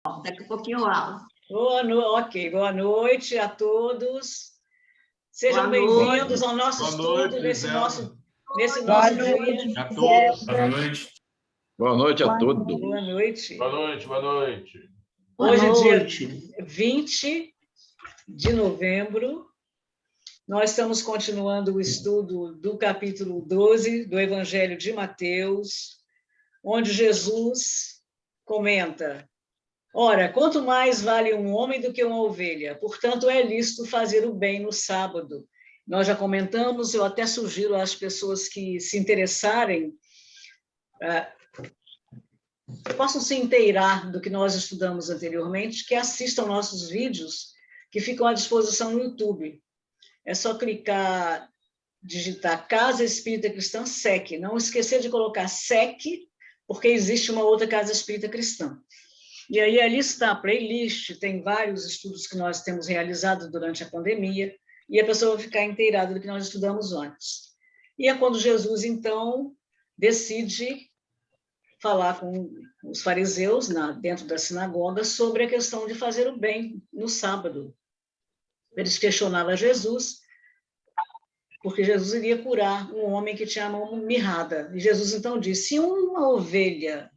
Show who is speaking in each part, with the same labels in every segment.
Speaker 1: Daqui a pouquinho eu abro.
Speaker 2: Boa noite a todos. Sejam bem-vindos ao nosso estudo nesse nosso dia.
Speaker 3: A todos. Boa noite.
Speaker 4: Boa noite a todos.
Speaker 2: Boa noite.
Speaker 3: Boa noite, boa noite.
Speaker 2: Hoje é dia 20 de novembro. Nós estamos continuando o estudo do capítulo 12 do Evangelho de Mateus, onde Jesus comenta: ora, quanto mais vale um homem do que uma ovelha, portanto é lícito fazer o bem no sábado. Nós já comentamos, eu até sugiro às pessoas que se interessarem, possam se inteirar do que nós estudamos anteriormente, que assistam nossos vídeos que ficam à disposição no YouTube. É só clicar, digitar Casa Espírita Cristã SEC. Não esquecer de colocar SEC, porque existe uma outra Casa Espírita Cristã. E aí ali está a playlist, tem vários estudos que nós temos realizado durante a pandemia, e a pessoa vai ficar inteirada do que nós estudamos antes. E é quando Jesus, então, decide falar com os fariseus dentro da sinagoga sobre a questão de fazer o bem no sábado. Eles questionaram a Jesus, porque Jesus iria curar um homem que tinha a mão mirrada. E Jesus, então, disse: se uma ovelha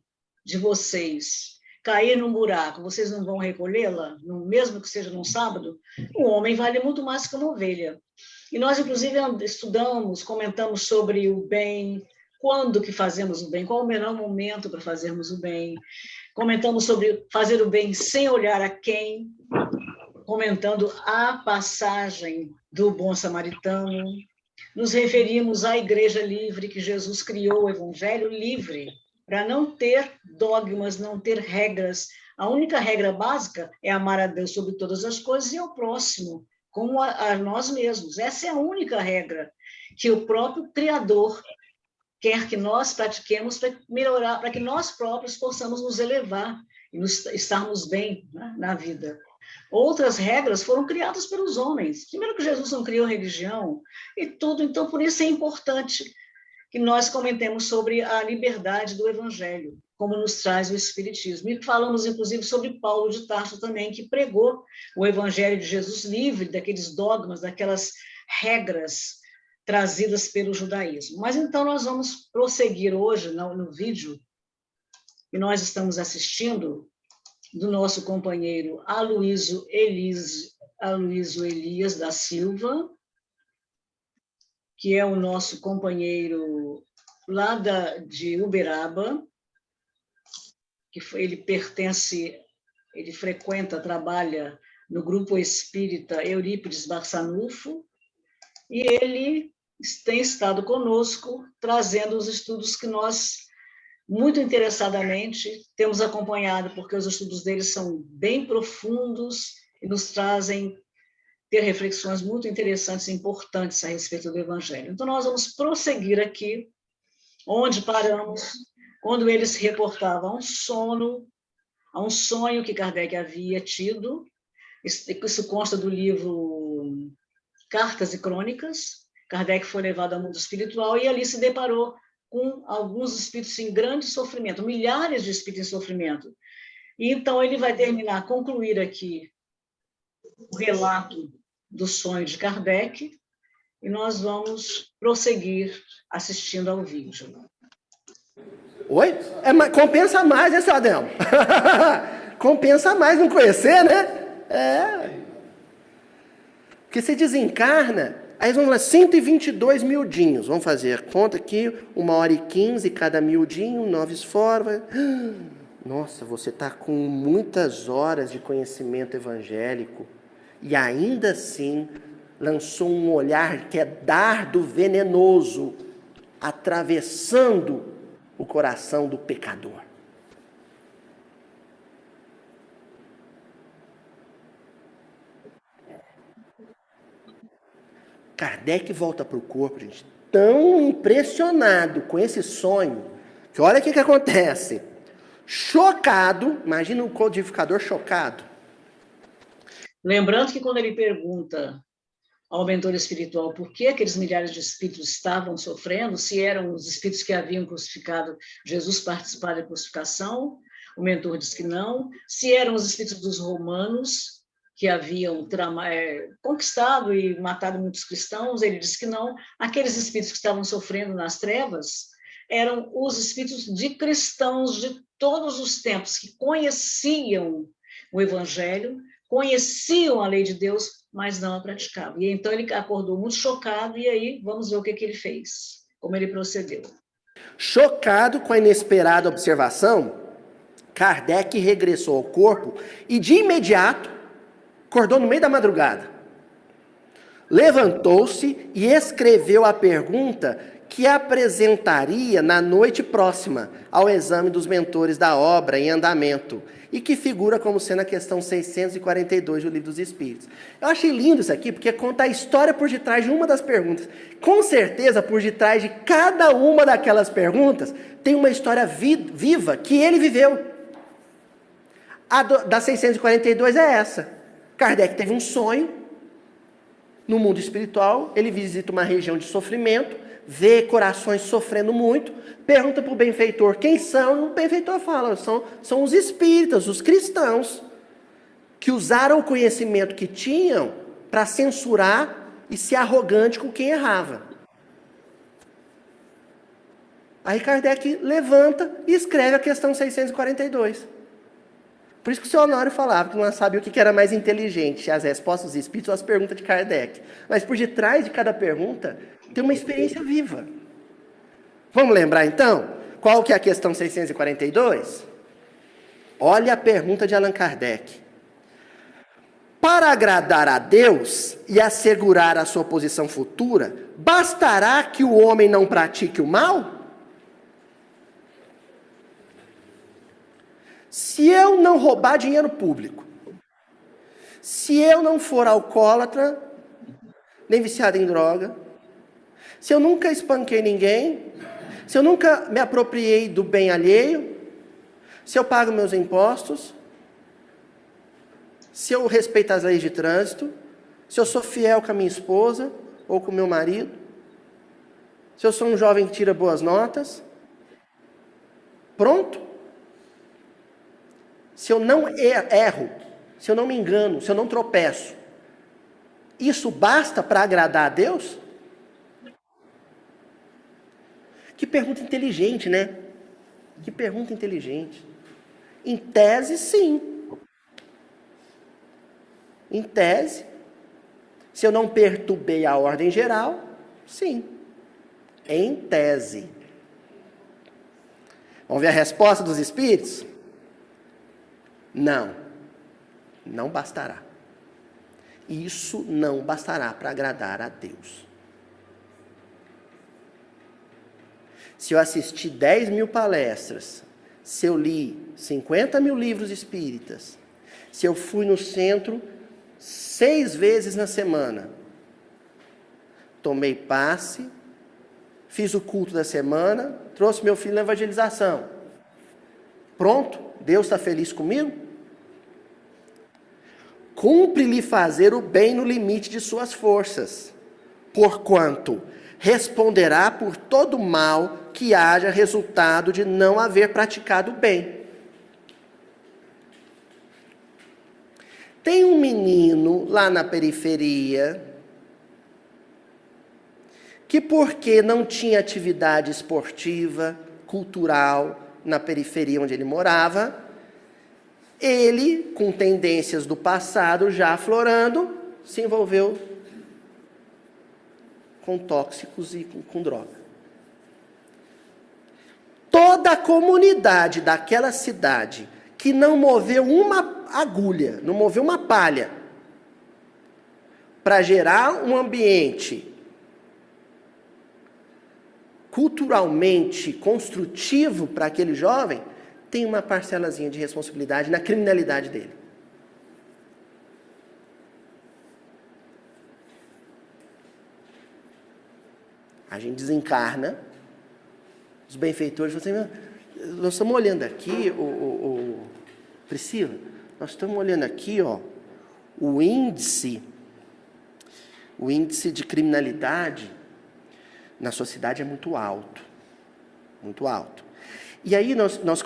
Speaker 2: de vocês cair num buraco, vocês não vão recolhê-la, mesmo que seja num sábado? Um homem vale muito mais que uma ovelha. E nós, inclusive, estudamos, comentamos sobre o bem, quando que fazemos o bem, qual o melhor momento para fazermos o bem. Comentamos sobre fazer o bem sem olhar a quem, comentando a passagem do bom samaritano. Nos referimos à Igreja Livre, que Jesus criou, o Evangelho livre, para não ter dogmas, não ter regras. A única regra básica é amar a Deus sobre todas as coisas e ao próximo, como a nós mesmos. Essa é a única regra que o próprio Criador quer que nós pratiquemos para melhorar, para que nós próprios possamos nos elevar e estarmos bem, né, na vida. Outras regras foram criadas pelos homens. Primeiro que Jesus não criou religião e tudo, então por isso é importante que nós comentemos sobre a liberdade do Evangelho, como nos traz o Espiritismo. E falamos, inclusive, sobre Paulo de Tarso também, que pregou o Evangelho de Jesus livre daqueles dogmas, daquelas regras trazidas pelo judaísmo. Mas então nós vamos prosseguir hoje no vídeo que nós estamos assistindo, do nosso companheiro Aloysio Elias da Silva, que é o nosso companheiro lá de Uberaba, que ele frequenta, trabalha no grupo espírita Eurípides Barçanufo, e ele tem estado conosco, trazendo os estudos que nós, muito interessadamente, temos acompanhado, porque os estudos deles são bem profundos e nos trazem ter reflexões muito interessantes e importantes a respeito do Evangelho. Então, nós vamos prosseguir aqui, onde paramos, quando ele se reportava a um sonho que Kardec havia tido. Isso consta do livro Cartas e Crônicas. Kardec foi levado ao mundo espiritual e ali se deparou com alguns espíritos em grande sofrimento, milhares de espíritos em sofrimento. E então ele vai concluir aqui o relato do sonho de Kardec, e nós vamos prosseguir assistindo ao vídeo.
Speaker 5: Oi? Compensa mais, né, seu Adão? Compensa mais não conhecer, né? Porque você desencarna, aí vamos lá, 122 miudinhos. Vamos fazer a conta aqui, 1h15 cada miudinho, 9 esfora. Nossa, você está com muitas horas de conhecimento evangélico e ainda assim lançou um olhar que é dardo venenoso, atravessando o coração do pecador. Kardec volta para o corpo, gente, tão impressionado com esse sonho, que olha o que acontece. Chocado, imagina um codificador chocado.
Speaker 2: Lembrando que quando ele pergunta ao mentor espiritual por que aqueles milhares de espíritos estavam sofrendo, se eram os espíritos que haviam crucificado Jesus, participado da crucificação, o mentor disse que não. Se eram os espíritos dos romanos, que haviam conquistado e matado muitos cristãos, ele disse que não. Aqueles espíritos que estavam sofrendo nas trevas eram os espíritos de cristãos de todos os tempos, que conheciam o Evangelho, conheciam a lei de Deus, mas não a praticavam. E então ele acordou muito chocado, e aí vamos ver o que ele fez, como ele procedeu.
Speaker 5: Chocado com a inesperada observação, Kardec regressou ao corpo e, de imediato, acordou no meio da madrugada. Levantou-se e escreveu a pergunta que apresentaria na noite próxima ao exame dos mentores da obra em andamento e que figura como sendo a questão 642 do Livro dos Espíritos. Eu achei lindo isso aqui, porque conta a história por detrás de uma das perguntas. Com certeza, por detrás de cada uma daquelas perguntas, tem uma história viva que ele viveu. A da 642 é essa. Kardec teve um sonho no mundo espiritual, ele visita uma região de sofrimento, vê corações sofrendo muito, pergunta para o benfeitor quem são, o benfeitor fala, são os espíritas, os cristãos, que usaram o conhecimento que tinham para censurar e ser arrogante com quem errava. Aí Kardec levanta e escreve a questão 642. Por isso que o senhor Honório falava que não sabia o que era mais inteligente, as respostas dos espíritos ou as perguntas de Kardec. Mas por detrás de cada pergunta tem uma experiência viva. Vamos lembrar então? Qual que é a questão 642? Olha a pergunta de Allan Kardec. Para agradar a Deus e assegurar a sua posição futura, bastará que o homem não pratique o mal? Se eu não roubar dinheiro público, se eu não for alcoólatra, nem viciado em droga, se eu nunca espanquei ninguém, se eu nunca me apropriei do bem alheio, se eu pago meus impostos, se eu respeito as leis de trânsito, se eu sou fiel com a minha esposa ou com o meu marido, se eu sou um jovem que tira boas notas, pronto. Se eu não erro, se eu não me engano, se eu não tropeço, isso basta para agradar a Deus? Que pergunta inteligente, né? Que pergunta inteligente. Em tese, sim. Em tese, se eu não perturbei a ordem geral, sim. Em tese. Vamos ver a resposta dos espíritos? Não. Não bastará. Isso não bastará para agradar a Deus. Se eu assisti 10 mil palestras, se eu li 50 mil livros espíritas, se eu fui no centro 6 vezes na semana, tomei passe, fiz o culto da semana, trouxe meu filho na evangelização. Pronto? Deus está feliz comigo? Cumpre-lhe fazer o bem no limite de suas forças, porquanto responderá por todo mal que haja resultado de não haver praticado o bem. Tem um menino lá na periferia que, porque não tinha atividade esportiva, cultural, na periferia onde ele morava, ele, com tendências do passado já aflorando, se envolveu com tóxicos e com droga. Toda a comunidade daquela cidade que não moveu uma agulha, não moveu uma palha, para gerar um ambiente culturalmente construtivo para aquele jovem, tem uma parcelazinha de responsabilidade na criminalidade dele. A gente desencarna, os benfeitores falam assim, nós estamos olhando aqui, Priscila, nós estamos olhando aqui, ó, o índice de criminalidade na sociedade é muito alto, muito alto. E aí nós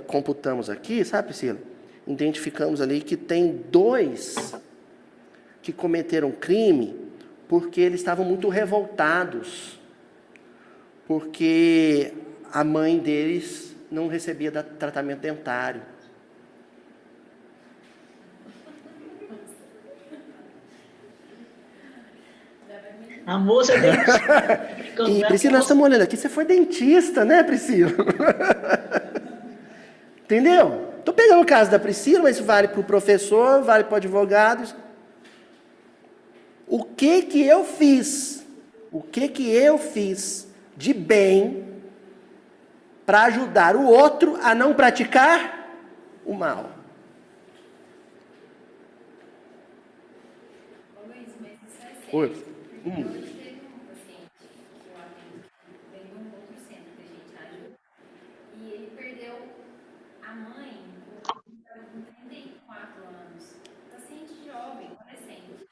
Speaker 5: computamos aqui, sabe, Priscila? Identificamos ali que tem 2 que cometeram crime porque eles estavam muito revoltados, porque a mãe deles não recebia tratamento dentário.
Speaker 2: A moça é dentista.
Speaker 5: E, Priscila, nós estamos olhando aqui, você foi dentista, né, Priscila? Entendeu? Estou pegando o caso da Priscila, mas isso vale para o professor, vale para o advogado. O que eu fiz? O que eu fiz de bem para ajudar o outro a não praticar o mal?
Speaker 1: Luiz, mas isso é sério.
Speaker 5: Oi.
Speaker 1: Hoje teve um paciente que eu atendo, que veio num outro centro que a gente ajuda, e ele perdeu a mãe com 34 anos, paciente jovem, adolescente,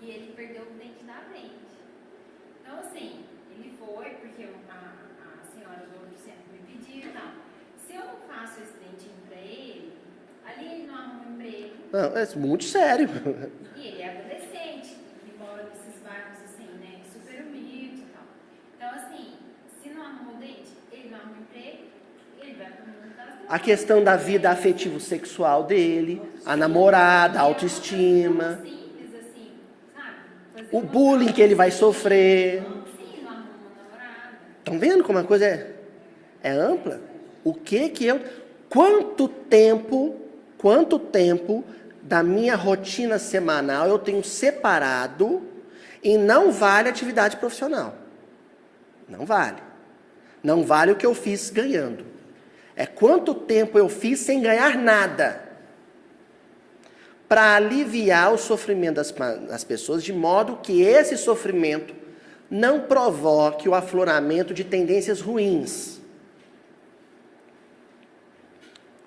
Speaker 1: e ele perdeu o dente da frente. Então, assim, ele foi, porque a senhora do outro centro me pediu e tal. Se eu não faço esse dentinho pra ele, ali ele não arruma um emprego.
Speaker 5: Não, é muito sério.
Speaker 1: E ele é adolescente, e mora nesses bairros assim, né, super humildes e tal. Então, assim, se não arruma o dente, ele não arruma emprego, ele vai para o mundo das drogas.
Speaker 5: A questão da vida afetivo-sexual dele, a namorada, a autoestima,
Speaker 1: Simples, assim, sabe?
Speaker 5: o bullying que ele vai sofrer.
Speaker 1: Sim, não arruma uma namorada.
Speaker 5: Estão vendo como a coisa é ampla? O que eu... Quanto tempo da minha rotina semanal eu tenho separado e não vale atividade profissional. Não vale. Não vale o que eu fiz ganhando. É quanto tempo eu fiz sem ganhar nada para aliviar o sofrimento das pessoas, de modo que esse sofrimento não provoque o afloramento de tendências ruins.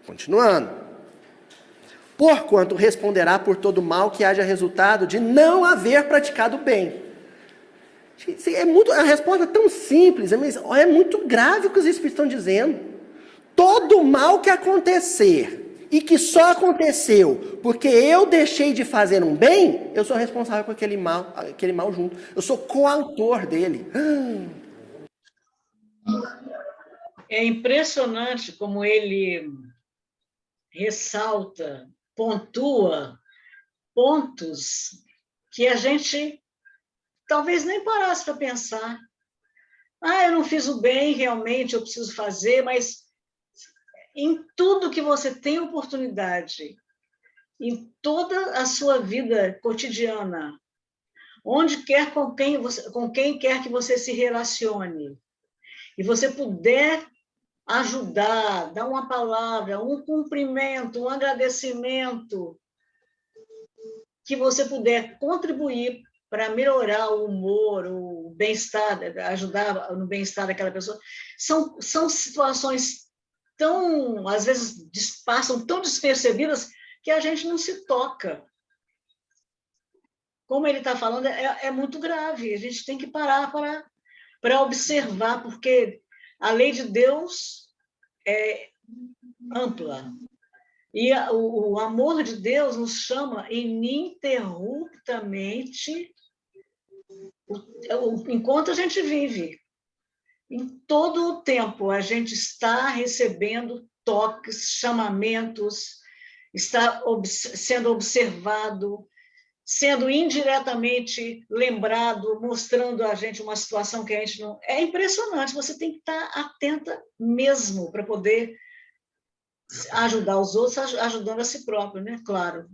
Speaker 5: Continuando. Porquanto responderá por todo mal que haja resultado de não haver praticado bem. A resposta é tão simples, mas é muito grave o que os Espíritos estão dizendo. Todo mal que acontecer, e que só aconteceu porque eu deixei de fazer um bem, eu sou responsável por aquele mal junto. Eu sou coautor dele.
Speaker 2: É impressionante como ele ressalta, pontua pontos que a gente talvez nem parasse para pensar. Eu não fiz o bem, realmente, eu preciso fazer, mas em tudo que você tem oportunidade, em toda a sua vida cotidiana, onde quer com quem quer que você se relacione, e você puder ajudar, dar uma palavra, um cumprimento, um agradecimento, que você puder contribuir para melhorar o humor, o bem-estar, ajudar no bem-estar daquela pessoa, são situações tão, às vezes, passam tão despercebidas que a gente não se toca. Como ele está falando, é muito grave. A gente tem que parar para observar, porque a lei de Deus é ampla. E o amor de Deus nos chama ininterruptamente enquanto a gente vive. Em todo o tempo, a gente está recebendo toques, chamamentos, está sendo observado, sendo indiretamente lembrado, mostrando a gente uma situação que a gente não... É impressionante, você tem que estar atenta mesmo para poder ajudar os outros, ajudando a si próprio, né? Claro.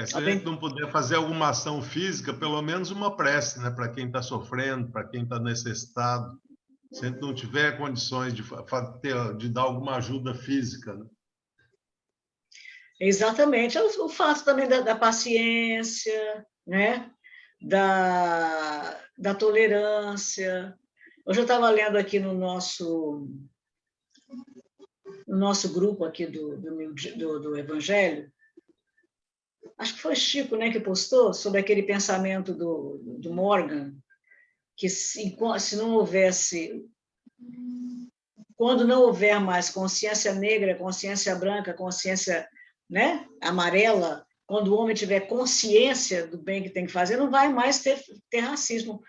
Speaker 6: Se a gente não puder fazer alguma ação física, pelo menos uma prece, né? Para quem está sofrendo, para quem está necessitado. Se a gente não tiver condições de dar alguma ajuda física, né?
Speaker 2: Exatamente. O fato também da paciência, né? Da tolerância. Hoje eu estava lendo aqui no nosso grupo aqui do Evangelho, acho que foi Chico, né, que postou sobre aquele pensamento do Morgan, que se não houvesse quando não houver mais consciência negra, consciência branca, consciência, né, amarela, quando o homem tiver consciência do bem que tem que fazer, não vai mais ter racismo.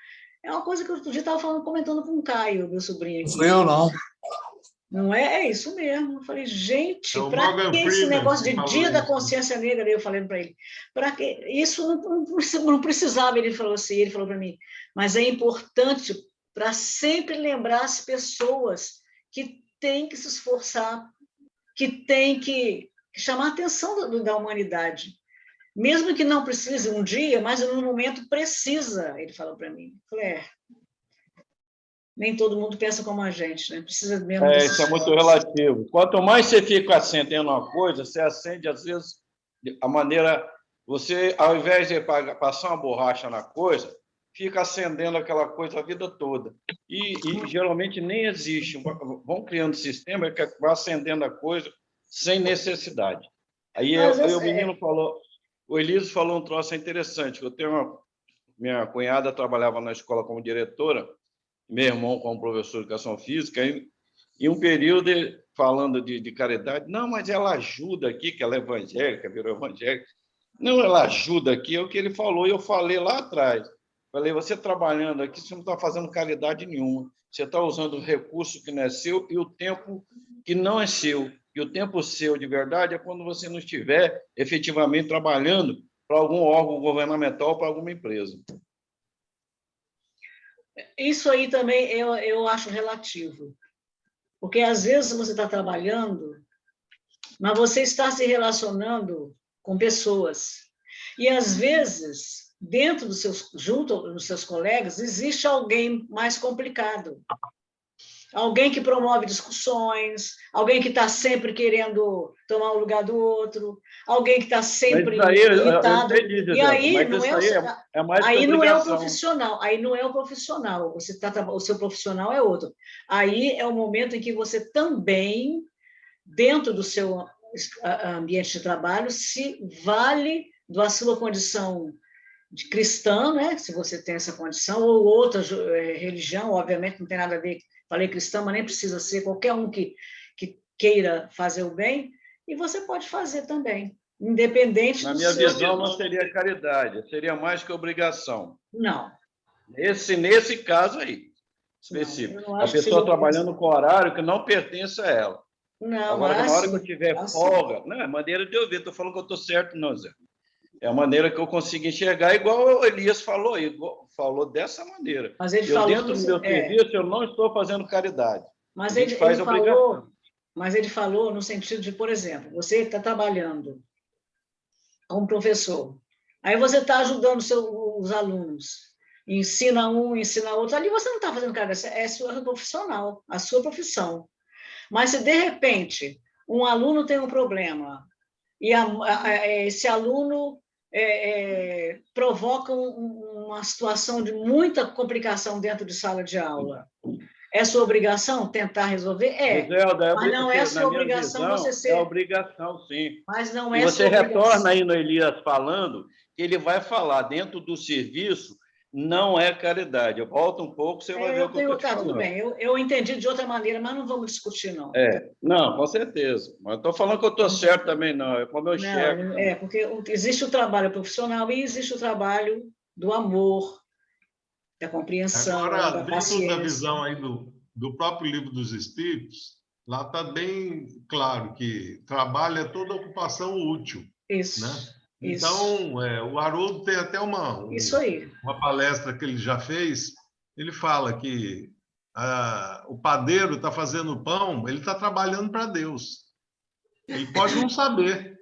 Speaker 2: É uma coisa que eu outro dia estava comentando com o Caio, meu sobrinho aqui.
Speaker 7: Não fui eu, não.
Speaker 2: Não é? É isso mesmo. Eu falei, gente,
Speaker 6: É
Speaker 2: para que esse negócio de Dia da Consciência Negra? Eu falei para ele, para que isso não precisava, ele falou assim, ele falou para mim, mas é importante para sempre lembrar as pessoas que têm que se esforçar, que têm que chamar a atenção da humanidade. Mesmo que não precise um dia, mas no momento precisa, ele falou para mim. Eu falei, nem todo mundo pensa como a gente, né? Precisa mesmo.
Speaker 4: Isso é muito relativo. Quanto mais você fica acendendo uma coisa, você acende, às vezes, a maneira... Você, ao invés de passar uma borracha na coisa, fica acendendo aquela coisa a vida toda. E geralmente nem existe. Vão criando sistema que vai acendendo a coisa sem necessidade. Aí o menino falou... O Elísio falou um troço interessante. Minha cunhada trabalhava na escola como diretora, meu irmão como professor de educação física, e um período falando de caridade. Não, mas ela ajuda aqui, que ela é evangélica, virou evangélica. Não, ela ajuda aqui, é o que ele falou, e eu falei lá atrás. Falei, você trabalhando aqui, você não está fazendo caridade nenhuma. Você está usando o recurso que não é seu e o tempo que não é seu. E o tempo seu de verdade é quando você não estiver efetivamente trabalhando para algum órgão governamental, para alguma empresa.
Speaker 2: Isso aí também eu acho relativo. Porque, às vezes, você está trabalhando, mas você está se relacionando com pessoas. E, às vezes, junto dos seus colegas, existe alguém mais complicado. Alguém que promove discussões, alguém que está sempre querendo tomar o lugar do outro, alguém que está sempre irritado. E aí não é o profissional, aí não é o profissional. O seu profissional é outro. Aí é o momento em que você também, dentro do seu ambiente de trabalho, se vale da sua condição de cristã, né? Se você tem essa condição, ou outra religião, obviamente não tem nada a ver. Falei cristã, mas nem precisa ser, qualquer um que queira fazer o bem, e você pode fazer também, independente do seu...
Speaker 4: Na minha visão, não seria caridade, seria mais que obrigação.
Speaker 2: Não.
Speaker 4: Nesse caso aí, específico. A pessoa trabalhando com horário que não pertence a ela.
Speaker 2: Não,
Speaker 4: agora, na hora que eu tiver folga... Não, é maneira de eu ver, estou falando que eu estou certo, não, Zé. É a maneira que eu consigo enxergar, igual o Elias falou, falou dessa maneira.
Speaker 2: Mas ele falou
Speaker 4: dentro do meu serviço, eu não estou fazendo caridade.
Speaker 2: Mas ele falou, mas ele falou no sentido de, por exemplo, você está trabalhando como professor, aí você está ajudando os alunos, ensina um, ensina outro, ali você não está fazendo caridade, é sua profissional, a sua profissão. Mas se, de repente, um aluno tem um problema, e esse aluno provoca uma situação de muita complicação dentro de sala de aula. É sua obrigação tentar resolver? Mas não é sua obrigação você ser...
Speaker 4: É obrigação, sim.
Speaker 2: Mas não é
Speaker 4: sua obrigação. Você retorna aí no Elias falando que ele vai falar dentro do serviço, não é caridade. Eu volto um pouco, você vai ver o que eu estou te falando.
Speaker 2: Tudo bem, eu entendi de outra maneira, mas não vamos discutir, não.
Speaker 4: Não, com certeza. Mas estou falando que eu estou certo também, não. É como eu enxergo.
Speaker 2: Porque existe o trabalho profissional e existe o trabalho do amor, da compreensão, da paciência.
Speaker 6: Dentro da visão aí do próprio Livro dos Espíritos, lá está bem claro que trabalho é toda ocupação útil.
Speaker 2: Isso.
Speaker 6: Né? Então, o Haroldo tem até uma palestra que ele já fez, ele fala que o padeiro está fazendo pão, ele está trabalhando para Deus. Ele pode não saber,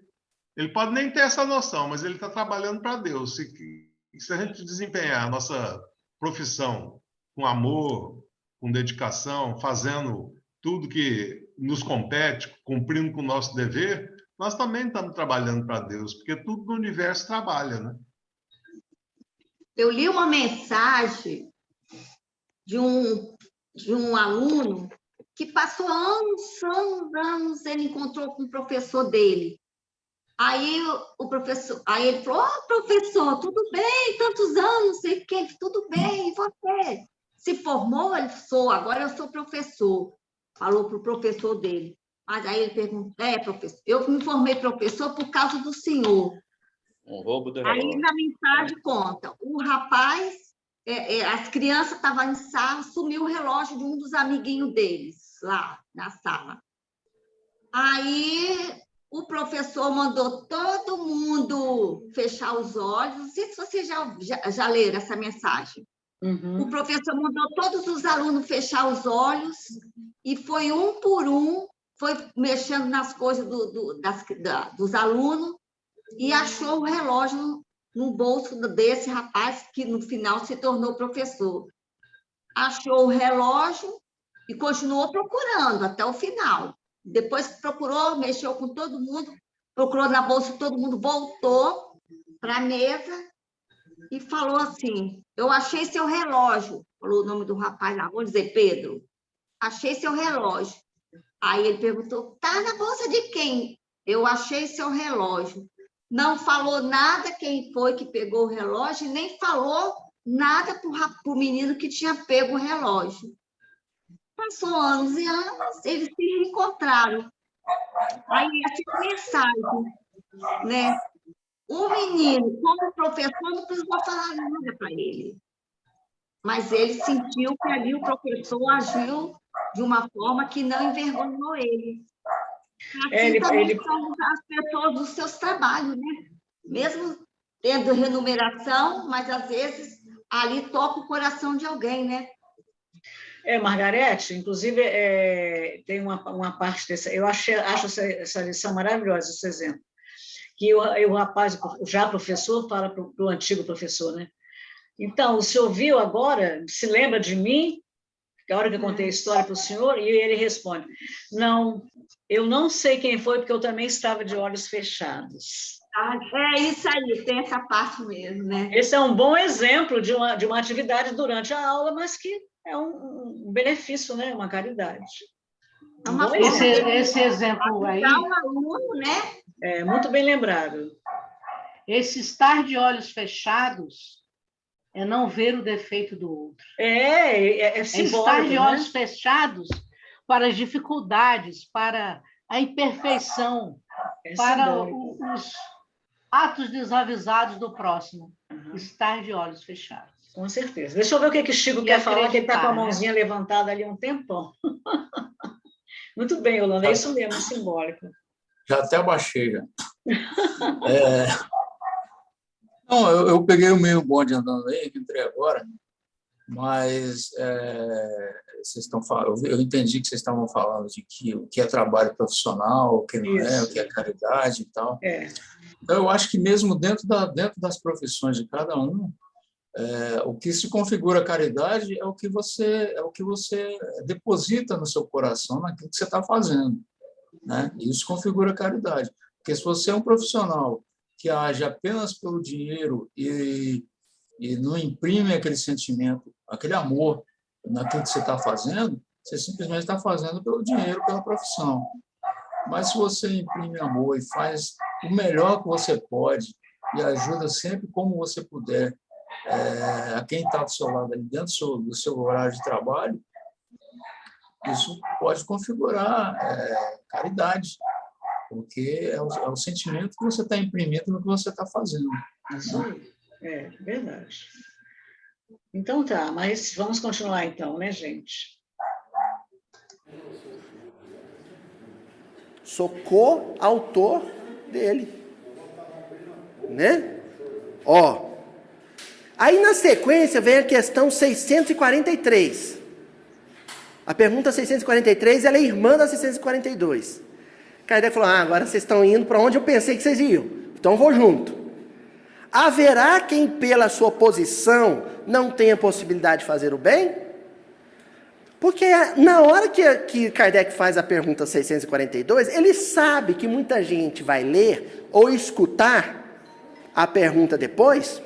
Speaker 6: ele pode nem ter essa noção, mas ele está trabalhando para Deus. Se a gente desempenhar a nossa profissão com amor, com dedicação, fazendo tudo que nos compete, cumprindo com o nosso dever, nós também estamos trabalhando para Deus, porque tudo no universo trabalha, né?
Speaker 8: Eu li uma mensagem de um aluno que passou anos, ele encontrou com o professor dele. Aí ele falou, professor, tudo bem, tantos anos, sei que tudo bem, e você? Se formou? Ele falou, agora eu sou professor. falou para o professor dele. Mas aí ele perguntou, professor, eu me formei professor por causa do senhor.
Speaker 4: Um roubo de
Speaker 8: Aí
Speaker 4: relógio.
Speaker 8: na mensagem conta, o rapaz, as crianças estavam em sala, sumiu o relógio de um dos amiguinhos deles, lá na sala. Aí o professor mandou todo mundo fechar os olhos. Não sei se vocês já leram essa mensagem. O professor mandou todos os alunos fechar os olhos e foi um por um, foi mexendo nas coisas dos alunos e achou o relógio no bolso desse rapaz que no final se tornou professor. Achou o relógio e continuou procurando até o final. Depois que procurou, mexeu com todo mundo, procurou na bolsa, todo mundo voltou para a mesa e falou assim, eu achei seu relógio, falou o nome do rapaz lá, vou dizer Pedro, achei seu relógio. Aí ele perguntou, tá na bolsa de quem? Eu achei seu relógio. Não falou nada quem foi que pegou o relógio, nem falou nada para o menino que tinha pego o relógio. Passou anos e anos, eles se reencontraram. Aí essa mensagem, né? O menino, como professor, não precisou falar nada para ele. Mas ele sentiu que ali o professor agiu de uma forma que não envergonhou ele. Assim também são as pessoas dos seus trabalhos, né? Mesmo tendo remuneração, mas às vezes ali toca o coração de alguém, né?
Speaker 2: Margarete, inclusive, tem uma parte dessa. Eu acho essa lição maravilhosa, esse exemplo. Que o rapaz, já professor, fala para o antigo professor, né? Então, o senhor viu agora, se lembra de mim, a hora que eu contei a história para o senhor, e ele responde, não, eu não sei quem foi, porque eu também estava de olhos fechados.
Speaker 8: É isso aí, tem essa parte mesmo, né?
Speaker 2: Esse é um bom exemplo de uma atividade durante a aula, mas que é um benefício, né? Uma caridade.
Speaker 7: Esse exemplo aí...
Speaker 8: Um aluno, né?
Speaker 2: Muito bem lembrado.
Speaker 7: Esse estar de olhos fechados é não ver o defeito do outro.
Speaker 2: É simbólico,
Speaker 7: estar de olhos fechados para as dificuldades, para a imperfeição, para os atos desavisados do próximo. Estar de olhos fechados.
Speaker 2: Com certeza. Deixa eu ver o que o Chico quer falar, que ele está com a mãozinha levantada ali um tempão. Muito bem, Yolanda, é isso mesmo, simbólico.
Speaker 9: Já até abaixei. Já. Não, eu peguei o meio bonde andando aí, que entrei agora, mas vocês estão falando, eu entendi que vocês estavam falando de o que é trabalho profissional, o que não é, o que é caridade e tal. Então, eu acho que mesmo dentro das profissões de cada um, o que se configura a caridade é o que você deposita no seu coração naquilo que você está fazendo, né? Isso configura a caridade. Porque se você é um profissional que age apenas pelo dinheiro e não imprime aquele sentimento, aquele amor naquilo que você está fazendo, você simplesmente está fazendo pelo dinheiro, pela profissão. Mas se você imprime amor e faz o melhor que você pode e ajuda sempre como você puder a quem está do seu lado, ali dentro do seu horário de trabalho, isso pode configurar caridade, porque é o sentimento que você está imprimindo no que você está fazendo.
Speaker 2: Isso aí. Verdade. Então tá, mas vamos continuar então, né, gente?
Speaker 5: Sou coautor dele. Né? Aí na sequência vem a questão 643. A pergunta 643, ela é irmã da 642. Kardec falou, agora vocês estão indo para onde eu pensei que vocês iam. Então vou junto. Haverá quem pela sua posição não tenha possibilidade de fazer o bem? Porque na hora que Kardec faz a pergunta 642, ele sabe que muita gente vai ler ou escutar a pergunta depois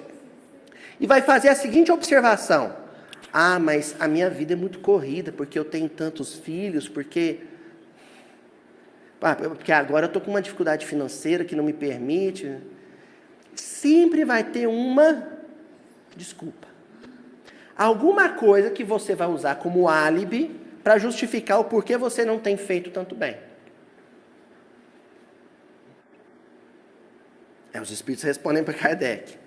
Speaker 5: e vai fazer a seguinte observação. Mas a minha vida é muito corrida, porque eu tenho tantos filhos, porque agora eu estou com uma dificuldade financeira que não me permite. Sempre vai ter uma desculpa. Alguma coisa que você vai usar como álibi para justificar o porquê você não tem feito tanto bem. Os espíritos respondem para Kardec.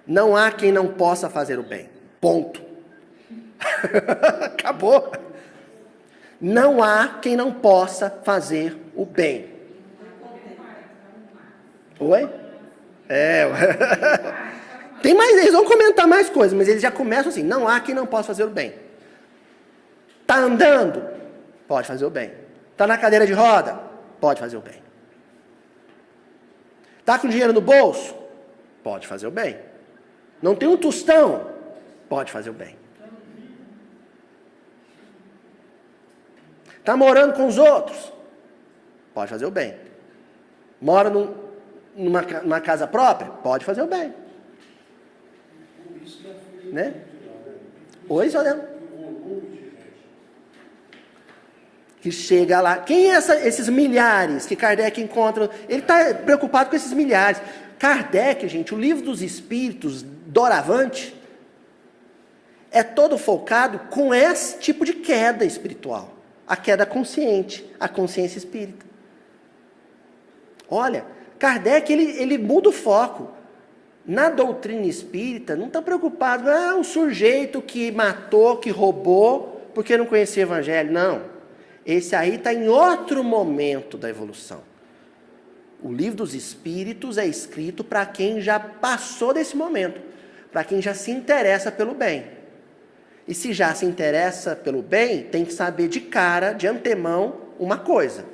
Speaker 5: Não há quem não possa fazer o bem. Ponto. Acabou. Não há quem não possa fazer o bem. Oi? Tem mais, eles vão comentar mais coisas, mas eles já começam assim, não há quem não possa fazer o bem. Está andando? Pode fazer o bem. Está na cadeira de roda? Pode fazer o bem. Está com dinheiro no bolso? Pode fazer o bem. Não tem um tostão? Pode fazer o bem. Está morando com os outros? Pode fazer o bem. Mora numa casa própria? Pode fazer o bem. Né? Oi, Isabel? Que chega lá. Quem é esses milhares que Kardec encontra? Ele está preocupado com esses milhares. Kardec, gente, o Livro dos Espíritos, doravante, é todo focado com esse tipo de queda espiritual. A queda consciente, a consciência espírita. Olha, Kardec, ele muda o foco. Na doutrina espírita, não está preocupado, um sujeito que matou, que roubou, porque não conhecia o evangelho. Não. Esse aí está em outro momento da evolução. O Livro dos Espíritos é escrito para quem já passou desse momento, para quem já se interessa pelo bem. E se já se interessa pelo bem, tem que saber de cara, de antemão, uma coisa.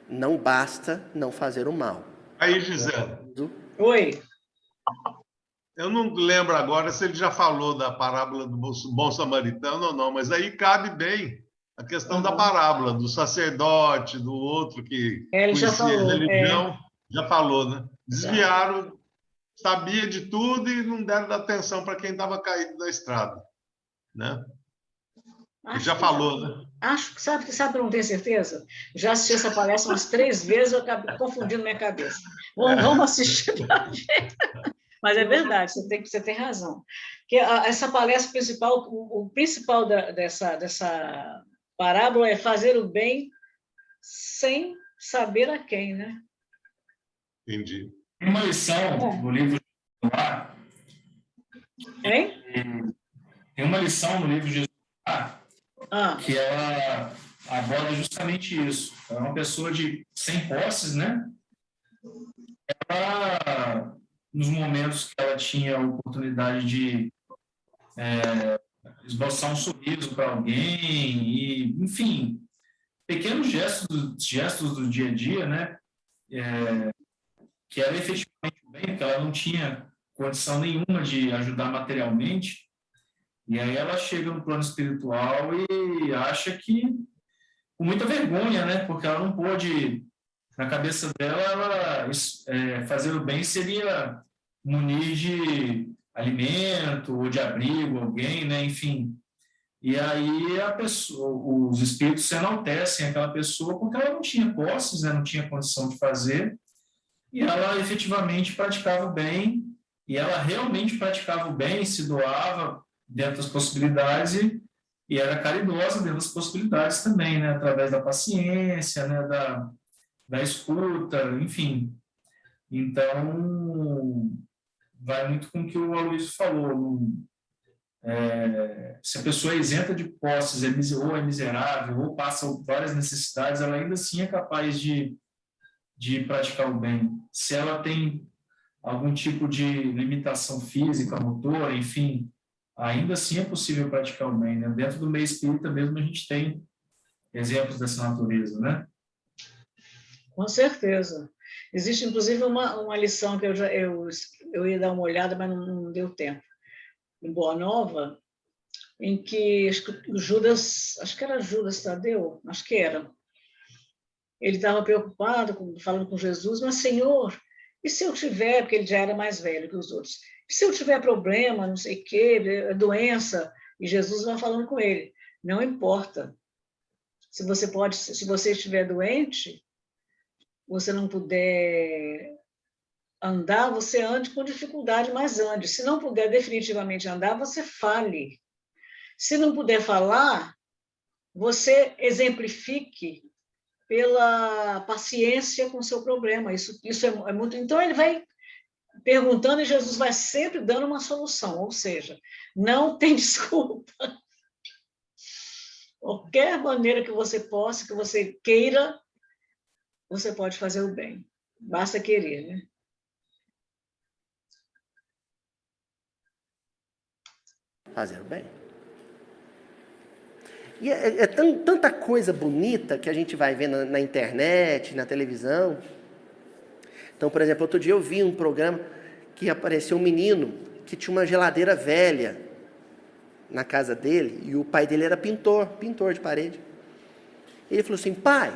Speaker 5: Não basta não fazer o mal.
Speaker 6: Aí, Gisele.
Speaker 2: Oi.
Speaker 6: Eu não lembro agora se ele já falou da parábola do bom samaritano ou não, mas aí cabe bem a questão da parábola, do sacerdote, do outro que conhecia a religião. Já falou, né? Desviaram, sabia de tudo e não deram atenção para quem estava caído na estrada. Né? Já falou, né?
Speaker 2: Acho que sabe, não tenho certeza. Já assisti essa palestra umas 3 vezes, eu acabei confundindo minha cabeça. Vamos assistir para ver. Mas é verdade, você tem razão. Que essa palestra principal, o principal dessa parábola é fazer o bem sem saber a quem, né?
Speaker 6: Entendi.
Speaker 9: Tem uma lição no livro de Lá.
Speaker 2: Hein?
Speaker 9: Tem uma lição no livro de Lá que ela aborda justamente isso. É uma pessoa sem posses, né? Ela, nos momentos que ela tinha a oportunidade de esboçar um sorriso para alguém, e, enfim, pequenos gestos do dia a dia, né? Que era efetivamente o bem, porque ela não tinha condição nenhuma de ajudar materialmente. E aí ela chega no plano espiritual e acha que, com muita vergonha, né? Porque ela não pôde, na cabeça dela, fazer o bem seria munir de alimento ou de abrigo alguém, né? Enfim. E aí os espíritos se enaltecem aquela pessoa porque ela não tinha posses, né? Não tinha condição de fazer, e ela efetivamente praticava o bem, e ela realmente praticava o bem, se doava dentro das possibilidades e era caridosa dentro das possibilidades também, né? Através da paciência, né? Da escuta, enfim. Então, vai muito com o que o Aloysio falou. Se a pessoa é isenta de posses, ou é miserável, ou passa várias necessidades, ela ainda assim é capaz de praticar o bem. Se ela tem algum tipo de limitação física, motora, enfim, ainda assim é possível praticar o bem, né? Dentro do meio espírita mesmo a gente tem exemplos dessa natureza, né?
Speaker 2: Com certeza. Existe, inclusive, uma lição que eu ia dar uma olhada, mas não deu tempo. Em Boa Nova, em que o Judas, acho que era Judas Tadeu, acho que era. Ele estava preocupado, falando com Jesus, mas, Senhor, e se eu tiver, porque ele já era mais velho que os outros, e se eu tiver problema, não sei o quê, doença, e Jesus vai falando com ele, não importa. Se você estiver doente, você não puder andar, você ande com dificuldade, mas ande. Se não puder definitivamente andar, você fale. Se não puder falar, você exemplifique pela paciência com o seu problema. Isso é muito... Então, ele vai perguntando e Jesus vai sempre dando uma solução, ou seja, não tem desculpa. Qualquer maneira que você possa, que você queira, você pode fazer o bem. Basta querer, né?
Speaker 5: Fazer o bem. E tanta coisa bonita que a gente vai ver na internet, na televisão. Então, por exemplo, outro dia eu vi um programa que apareceu um menino que tinha uma geladeira velha na casa dele, e o pai dele era pintor de parede. Ele falou assim: pai,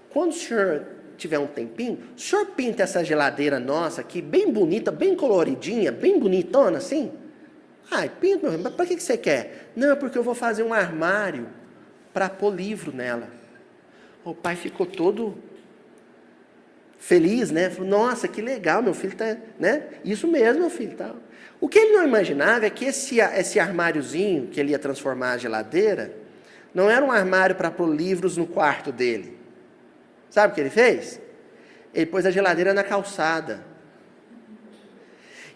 Speaker 5: quando o senhor tiver um tempinho, o senhor pinta essa geladeira nossa aqui, bem bonita, bem coloridinha, bem bonitona assim? Ah, pinta, meu filho, mas para que você quer? Não, é porque eu vou fazer um armário para pôr livro nela. O pai ficou todo feliz, né? Falou: nossa, que legal, meu filho tá, né? Isso mesmo, meu filho, tá. O que ele não imaginava é que esse armáriozinho que ele ia transformar a geladeira não era um armário para pôr livros no quarto dele. Sabe o que ele fez? Ele pôs a geladeira na calçada.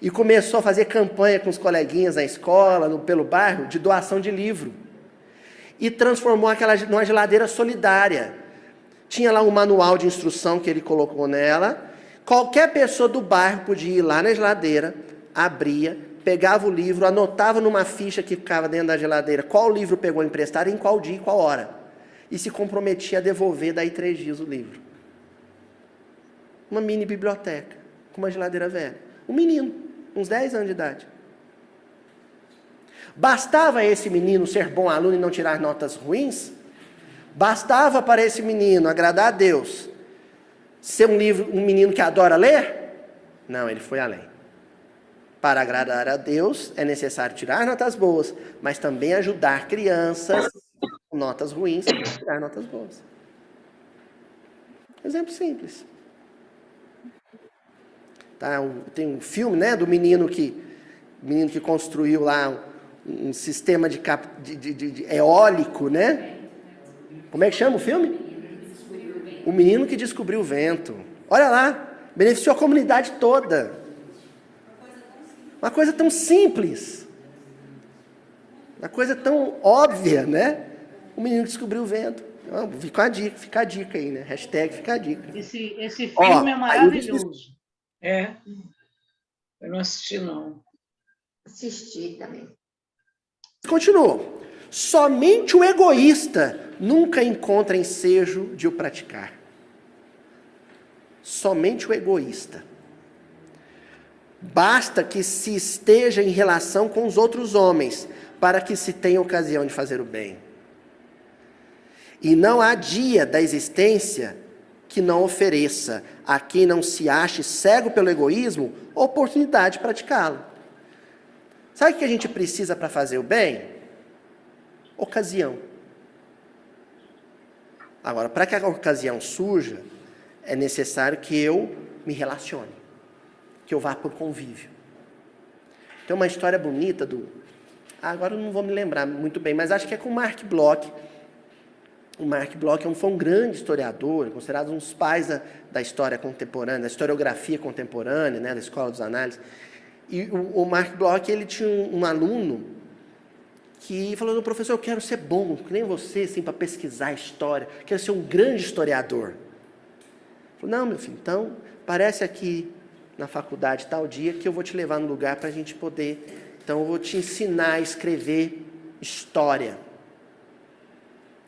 Speaker 5: E começou a fazer campanha com os coleguinhas na escola, pelo bairro, de doação de livro. E transformou aquela numa geladeira solidária. Tinha lá um manual de instrução que ele colocou nela. Qualquer pessoa do bairro podia ir lá na geladeira, abria, pegava o livro, anotava numa ficha que ficava dentro da geladeira qual livro pegou emprestado, em qual dia e qual hora. E se comprometia a devolver daí 3 dias o livro. Uma mini biblioteca, com uma geladeira velha. Um menino, uns 10 anos de idade. Bastava esse menino ser bom aluno e não tirar notas ruins? Bastava para esse menino agradar a Deus ser um menino que adora ler? Não, ele foi além. Para agradar a Deus é necessário tirar notas boas, mas também ajudar crianças com notas ruins a tirar notas boas. Exemplo simples. Tá, tem um filme, né, do menino que construiu lá um sistema de eólico, né? Como é que chama o filme? O Menino que Descobriu o Vento. Olha lá, beneficiou a comunidade toda. Uma coisa tão simples. Uma coisa tão óbvia, né? O menino que descobriu o vento. Fica a dica aí, né? Hashtag fica a dica.
Speaker 7: Esse filme é maravilhoso.
Speaker 2: É. Eu não assisti, não.
Speaker 8: Assisti também.
Speaker 5: Continuou. Somente o egoísta nunca encontra ensejo de o praticar. Somente o egoísta. Basta que se esteja em relação com os outros homens, para que se tenha ocasião de fazer o bem. E não há dia da existência que não ofereça a quem não se ache cego pelo egoísmo, oportunidade de praticá-lo. Sabe o que a gente precisa para fazer o bem? Ocasião. Agora, para que a ocasião surja, é necessário que eu me relacione, que eu vá por convívio. Tem uma história bonita agora eu não vou me lembrar muito bem, mas acho que é com o Mark Bloch. O Mark Bloch foi um grande historiador, considerado um dos pais da história contemporânea, da historiografia contemporânea, né, da Escola dos Análises. E o Mark Bloch, ele tinha um aluno que falou: professor, eu quero ser bom, que nem você, assim, para pesquisar a história, quero ser um grande historiador. Ele falou: não, meu filho, então, aparece aqui na faculdade tal dia que eu vou te levar no lugar para a gente poder... Então, eu vou te ensinar a escrever história.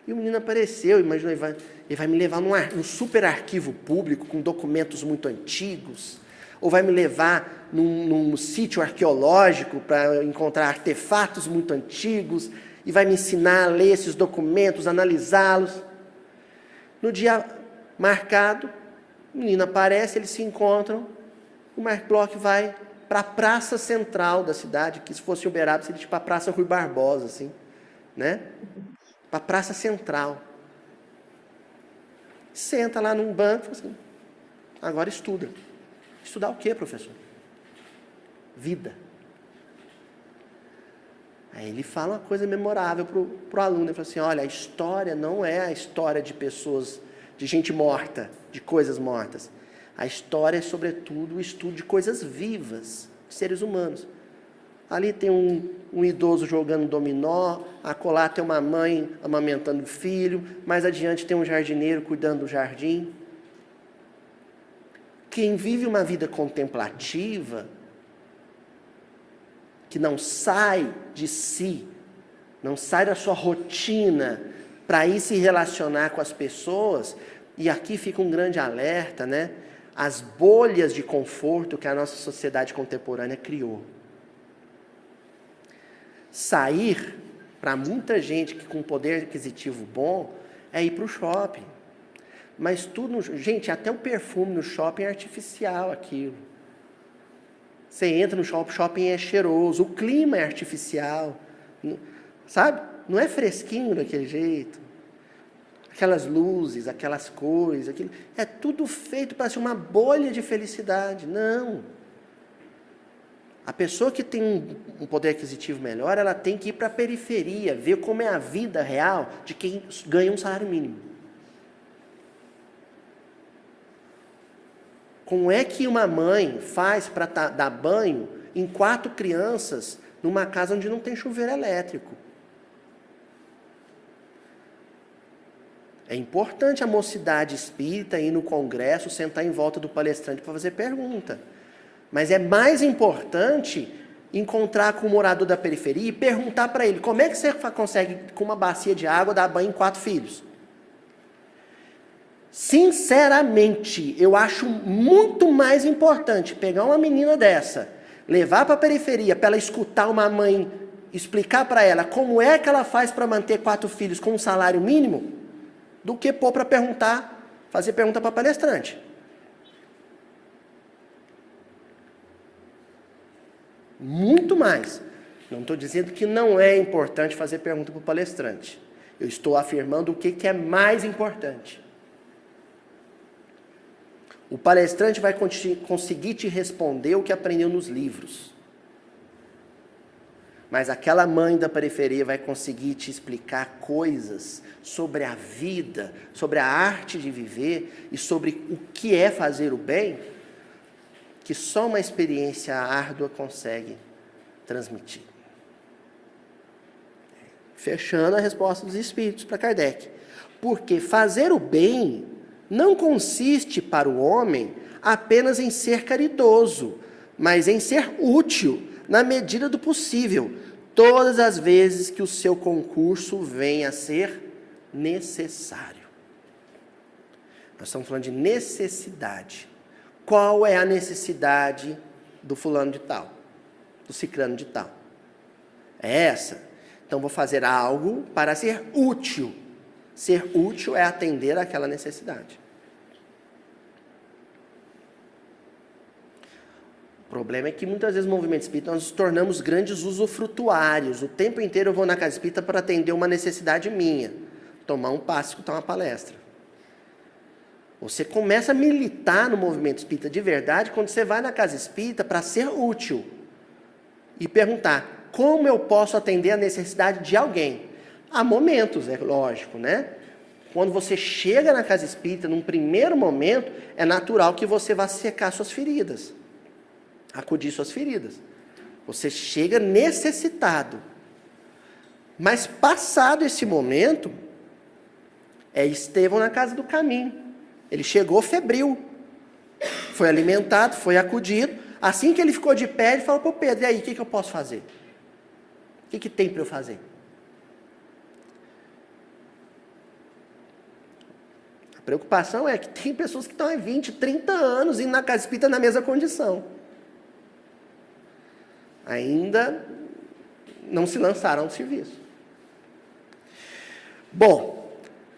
Speaker 5: E o menino apareceu, imaginou, ele vai me levar num super arquivo público com documentos muito antigos, ou vai me levar num sítio arqueológico para encontrar artefatos muito antigos, e vai me ensinar a ler esses documentos, analisá-los. No dia marcado, o menino aparece, eles se encontram, o Mark Bloch vai para a praça central da cidade, que se fosse Uberaba seria tipo a Praça Rui Barbosa, assim, né? Para a praça central. Senta lá num banco e fala assim: agora estuda. Estudar o quê, professor? Vida. Aí ele fala uma coisa memorável para o aluno. Ele fala assim, olha, a história não é a história de pessoas, de gente morta, de coisas mortas. A história é, sobretudo, o estudo de coisas vivas, de seres humanos. Ali tem um idoso jogando dominó, acolá tem uma mãe amamentando o filho, mais adiante tem um jardineiro cuidando do jardim. Quem vive uma vida contemplativa, que não sai de si, não sai da sua rotina para ir se relacionar com as pessoas, e aqui fica um grande alerta, né? As bolhas de conforto que a nossa sociedade contemporânea criou. Sair, para muita gente que com poder aquisitivo bom, é ir para o shopping. Mas tudo, gente, até o perfume no shopping é artificial aquilo. Você entra no shopping, o shopping é cheiroso, o clima é artificial, sabe? Não é fresquinho daquele jeito. Aquelas luzes, aquelas cores, aquilo, é tudo feito para ser uma bolha de felicidade. Não. A pessoa que tem um poder aquisitivo melhor, ela tem que ir para a periferia, ver como é a vida real de quem ganha um salário mínimo. Como é que uma mãe faz para dar banho em 4 crianças numa casa onde não tem chuveiro elétrico? É importante a mocidade espírita ir no congresso, sentar em volta do palestrante para fazer pergunta. Mas é mais importante encontrar com o morador da periferia e perguntar para ele, como é que você consegue, com uma bacia de água, dar banho em 4 filhos? Sinceramente, eu acho muito mais importante pegar uma menina dessa, levar para a periferia, para ela escutar uma mãe, explicar para ela como é que ela faz para manter 4 filhos com um salário mínimo, do que pôr para perguntar, fazer pergunta para palestrante. Muito mais. Não estou dizendo que não é importante fazer pergunta para o palestrante. Eu estou afirmando o que é mais importante. O palestrante vai conseguir te responder o que aprendeu nos livros. Mas aquela mãe da periferia vai conseguir te explicar coisas sobre a vida, sobre a arte de viver e sobre o que é fazer o bem, que só uma experiência árdua consegue transmitir. Fechando a resposta dos espíritos para Kardec. Porque fazer o bem não consiste para o homem apenas em ser caridoso, mas em ser útil, na medida do possível, todas as vezes que o seu concurso venha a ser necessário. Nós estamos falando de necessidade. Qual é a necessidade do fulano de tal? Do ciclano de tal? É essa. Então, vou fazer algo para ser útil. Ser útil é atender àquela necessidade. O problema é que muitas vezes no movimento espírita nós nos tornamos grandes usufrutuários. O tempo inteiro eu vou na casa espírita para atender uma necessidade minha. Tomar um passe, escutar uma palestra. Você começa a militar no movimento espírita de verdade quando você vai na casa espírita para ser útil. E perguntar, como eu posso atender a necessidade de alguém? Há momentos, é lógico, né? Quando você chega na casa espírita, num primeiro momento, é natural que você vá secar suas feridas. Acudir suas feridas. Você chega necessitado. Mas passado esse momento, é Estevão na casa do caminho. Ele chegou febril. Foi alimentado, foi acudido. Assim que ele ficou de pé, ele falou para o Pedro, e aí, o que eu posso fazer? O que tem para eu fazer? A preocupação é que tem pessoas que estão há 20, 30 anos indo na casa espírita na mesma condição. Ainda não se lançaram ao serviço. Bom,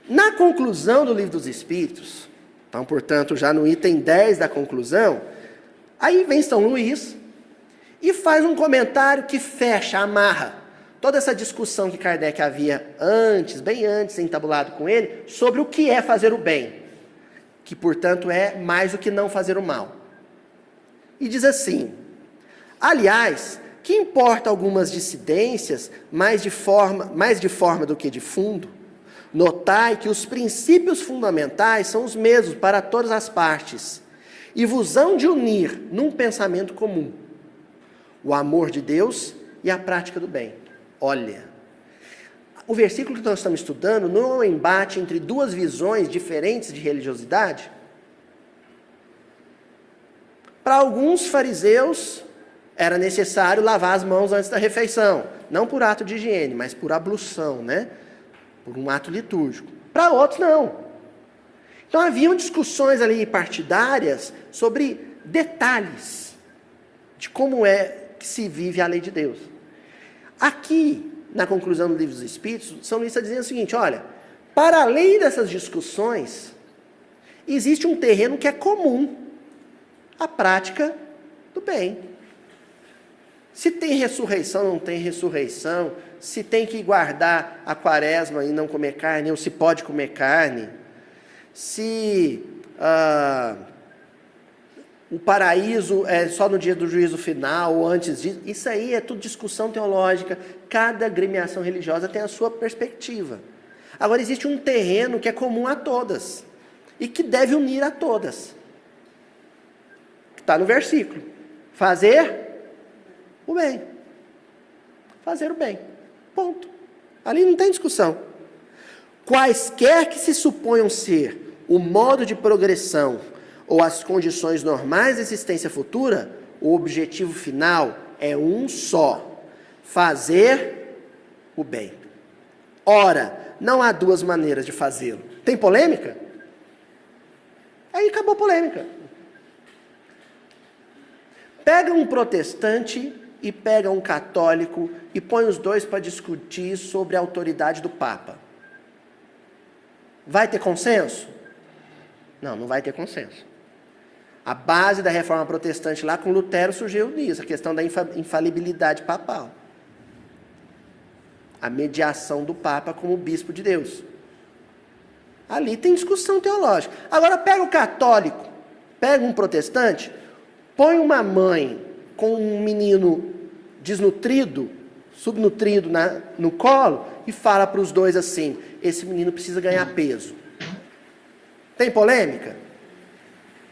Speaker 5: na conclusão do Livro dos Espíritos, então, portanto, já no item 10 da conclusão, aí vem São Luís e faz um comentário que fecha, amarra toda essa discussão que Kardec havia antes, bem antes, entabulado com ele, sobre o que é fazer o bem, que, portanto, é mais do que não fazer o mal. E diz assim, aliás, Que importa algumas dissidências, mais de forma do que de fundo? Notai que os princípios fundamentais são os mesmos para todas as partes, e vos hão de unir num pensamento comum: o amor de Deus e a prática do bem. Olha, o versículo que nós estamos estudando não é um embate entre duas visões diferentes de religiosidade? Para alguns fariseus, era necessário lavar as mãos antes da refeição, não por ato de higiene, mas por ablução, né? Por um ato litúrgico. Para outros, não. Então, haviam discussões ali partidárias sobre detalhes de como é que se vive a lei de Deus. Aqui, na conclusão do Livro dos Espíritos, São Luís está dizendo o seguinte: olha, para além dessas discussões, existe um terreno que é comum, a prática do bem. Se tem ressurreição, não tem ressurreição, se tem que guardar a quaresma e não comer carne, ou se pode comer carne, se o paraíso é só no dia do juízo final ou antes disso, isso aí é tudo discussão teológica, cada agremiação religiosa tem a sua perspectiva. Agora, existe um terreno que é comum a todas, e que deve unir a todas, que está no versículo: fazer o bem. Fazer o bem. Ponto. Ali não tem discussão. Quaisquer que se suponham ser o modo de progressão ou as condições normais de existência futura, o objetivo final é um só: fazer o bem. Ora, não há duas maneiras de fazê-lo. Tem polêmica? Aí acabou a polêmica. Pega um protestante e pega um católico e põe os dois para discutir sobre a autoridade do Papa. Vai ter consenso? Não, não vai ter consenso. A base da reforma protestante lá com Lutero surgiu nisso, a questão da infalibilidade papal. A mediação do Papa como bispo de Deus. Ali tem discussão teológica. Agora pega o católico, pega um protestante, põe uma mãe com um menino desnutrido, subnutrido no colo, e fala para os dois assim: esse menino precisa ganhar peso. Tem polêmica?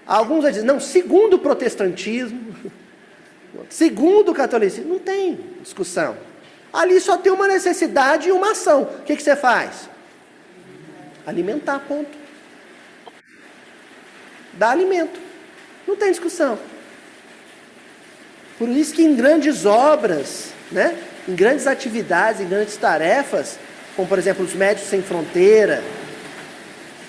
Speaker 5: Alguns dizem, não, segundo o protestantismo, segundo o catolicismo, não tem discussão. Ali só tem uma necessidade e uma ação. O que você faz? Alimentar, ponto. Dá alimento. Não tem discussão. Por isso que em grandes obras, né, em grandes atividades, em grandes tarefas, como por exemplo os Médicos Sem Fronteira,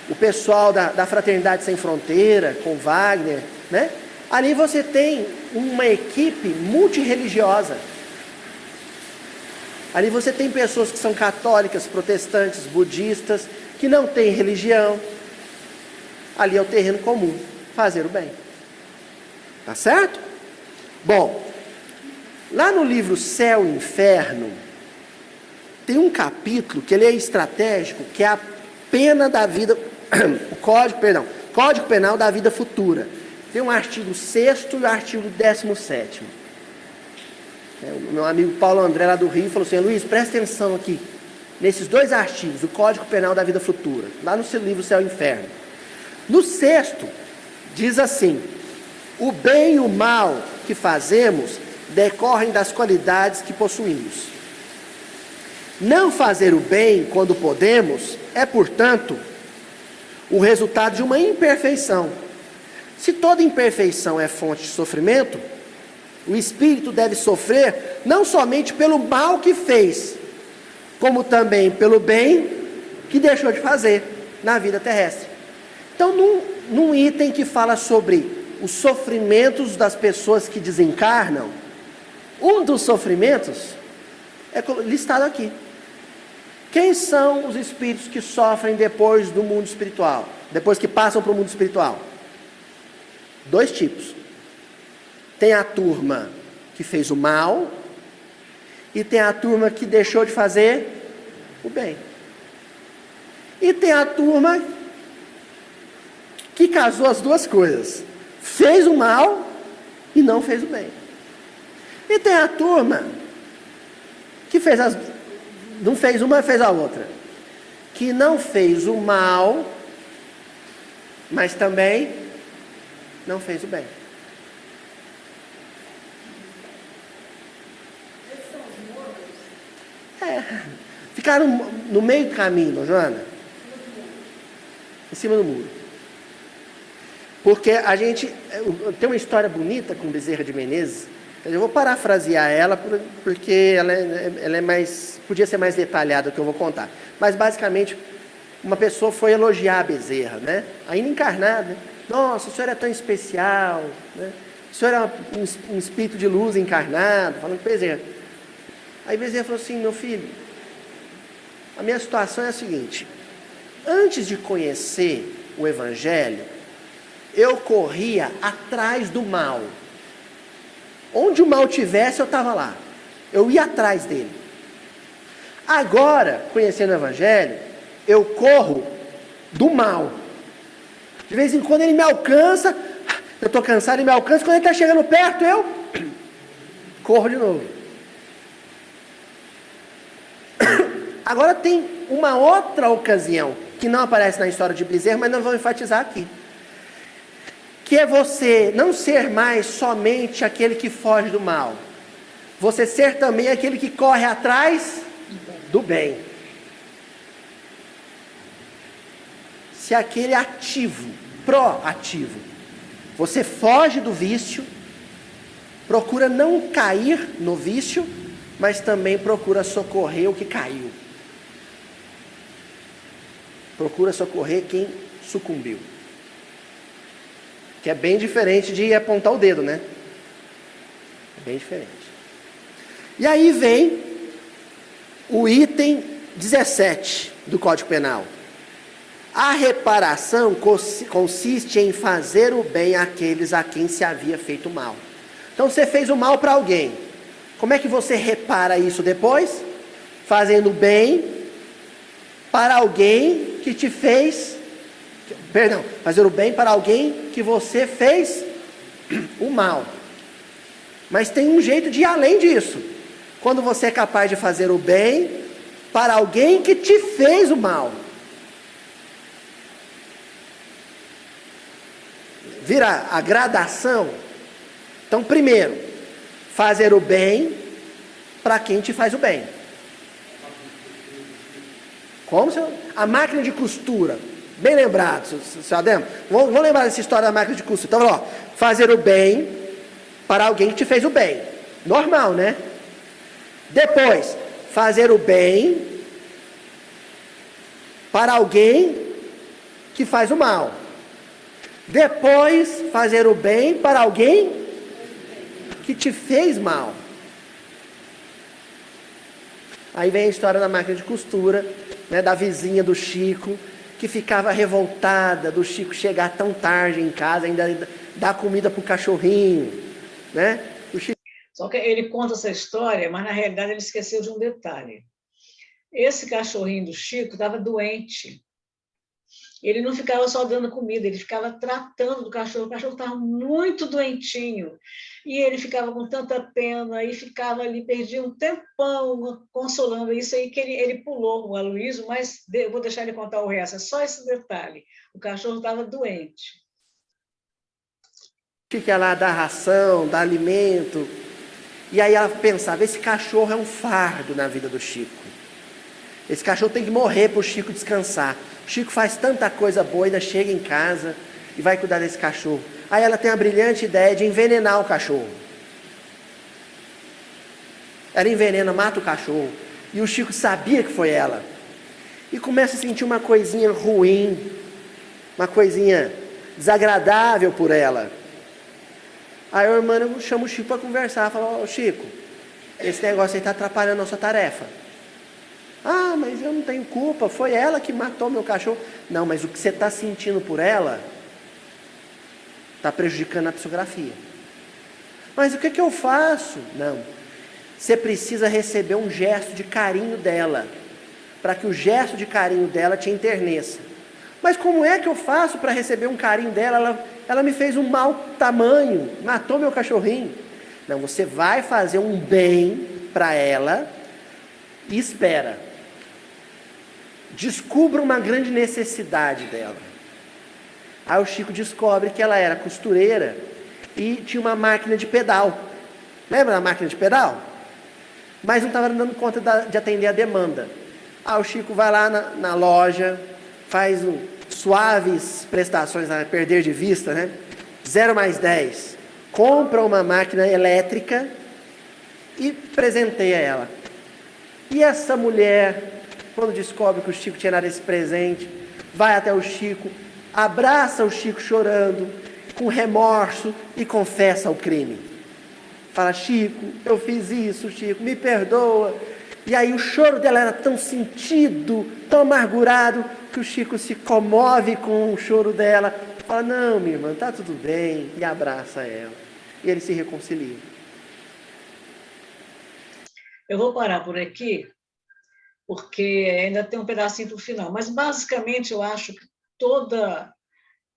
Speaker 5: o pessoal da Fraternidade Sem Fronteira, com Wagner, né, ali você tem uma equipe multirreligiosa. Ali você tem pessoas que são católicas, protestantes, budistas, que não têm religião. Ali é o terreno comum, fazer o bem. Tá certo? Bom, lá no livro Céu e Inferno, tem um capítulo que ele é estratégico, que é a pena da vida, Código Penal da Vida Futura. Tem um artigo 6º e o artigo 17º. O meu amigo Paulo André, lá do Rio, falou assim: Luiz, presta atenção aqui, nesses dois artigos, o Código Penal da Vida Futura, lá no seu livro Céu e Inferno. No 6º, diz assim: o bem e o mal que fazemos decorrem das qualidades que possuímos. Não fazer o bem quando podemos é, portanto, o resultado de uma imperfeição. Se toda imperfeição é fonte de sofrimento, o espírito deve sofrer não somente pelo mal que fez, como também pelo bem que deixou de fazer na vida terrestre. Então, num item que fala sobre os sofrimentos das pessoas que desencarnam, um dos sofrimentos é listado aqui. Quem são os espíritos que sofrem depois do mundo espiritual? Depois que passam para o mundo espiritual? 2 tipos. Tem a turma que fez o mal e tem a turma que deixou de fazer o bem. E tem a turma que casou as duas coisas. Fez o mal e não fez o bem. E tem a turma que fez não fez uma, fez a outra. Que não fez o mal, mas também não fez o bem. Ficaram no meio do caminho, Joana. Em cima do muro. Porque a gente tem uma história bonita com Bezerra de Menezes. Eu vou parafrasear ela porque ela é mais, podia ser mais detalhada do que eu vou contar. Mas basicamente, uma pessoa foi elogiar a Bezerra, né? Ainda encarnada. Né? Nossa, o senhor é tão especial, né? O senhor é um espírito de luz encarnado, falando com Bezerra. Aí Bezerra falou assim: meu filho, a minha situação é a seguinte: antes de conhecer o Evangelho, eu corria atrás do mal. Onde o mal tivesse, eu estava lá. Eu ia atrás dele. Agora, conhecendo o Evangelho, eu corro do mal. De vez em quando ele me alcança, eu estou cansado, ele me alcança, quando ele está chegando perto, eu corro de novo. Agora tem uma outra ocasião, que não aparece na história de Bezerra, mas nós vamos enfatizar aqui. Que é você não ser mais somente aquele que foge do mal. Você ser também aquele que corre atrás do bem. Ser aquele ativo, proativo. Você foge do vício, procura não cair no vício, mas também procura socorrer o que caiu. Procura socorrer quem sucumbiu. Que é bem diferente de apontar o dedo, né? É bem diferente. E aí vem o item 17 do Código Penal. A reparação consiste em fazer o bem àqueles a quem se havia feito mal. Então você fez o mal para alguém. Como é que você repara isso depois? Fazendo bem para alguém que te fez... Perdão, fazer o bem para alguém que você fez o mal. Mas tem um jeito de ir além disso. Quando você é capaz de fazer o bem para alguém que te fez o mal. Vira a gradação. Então, primeiro, fazer o bem para quem te faz o bem. Como? A máquina de costura. Bem lembrado, seu Ademo. Vamos lembrar dessa história da máquina de costura. Então, ó, fazer o bem para alguém que te fez o bem. Normal, né? Depois, fazer o bem para alguém que faz o mal. Depois, fazer o bem para alguém que te fez mal. Aí vem a história da máquina de costura, né, da vizinha do Chico, que ficava revoltada do Chico chegar tão tarde em casa, ainda dar comida para o cachorrinho, né? O Chico...
Speaker 2: Só que ele conta essa história, mas na realidade ele esqueceu de um detalhe. Esse cachorrinho do Chico estava doente. Ele não ficava só dando comida, ele ficava tratando do cachorro. O cachorro estava muito doentinho. E ele ficava com tanta pena, e ficava ali, perdia um tempão consolando. Isso aí que ele pulou o Aloysio, mas eu vou deixar ele contar o resto. É só esse detalhe. O cachorro estava doente.
Speaker 5: Fica lá, dá ração, dá alimento. E aí ela pensava, esse cachorro é um fardo na vida do Chico. Esse cachorro tem que morrer para o Chico descansar. O Chico faz tanta coisa boa, ainda chega em casa e vai cuidar desse cachorro. Aí ela tem a brilhante ideia de envenenar o cachorro. Ela envenena, mata o cachorro. E o Chico sabia que foi ela. E começa a sentir uma coisinha ruim, uma coisinha desagradável por ela. Aí a irmã chama o Chico para conversar. Fala, ô Chico, esse negócio aí está atrapalhando a nossa tarefa. Ah, mas eu não tenho culpa, foi ela que matou meu cachorro. Não, mas o que você está sentindo por ela está prejudicando a psicografia. Mas o que eu faço? Não, você precisa receber um gesto de carinho dela, para que o gesto de carinho dela te enterneça. Mas como é que eu faço para receber um carinho dela? Ela me fez um mau tamanho, matou meu cachorrinho. Não, você vai fazer um bem para ela e espera. Descubra uma grande necessidade dela. Aí o Chico descobre que ela era costureira e tinha uma máquina de pedal. Lembra da máquina de pedal? Mas não estava dando conta de atender a demanda. Aí o Chico vai lá na loja, faz suaves prestações a perder de vista, né? 0 mais 10. Compra uma máquina elétrica e presenteia ela. E essa mulher, quando descobre que o Chico tinha dado esse presente, vai até o Chico, abraça o Chico chorando, com remorso, e confessa o crime. Fala: Chico, eu fiz isso, Chico, me perdoa. E aí o choro dela era tão sentido, tão amargurado, que o Chico se comove com o choro dela. Fala: não, minha irmã, tá tudo bem. E abraça ela. E eles se reconciliam.
Speaker 2: Eu vou parar por aqui, porque ainda tem um pedacinho para o final. Mas, basicamente, eu acho que toda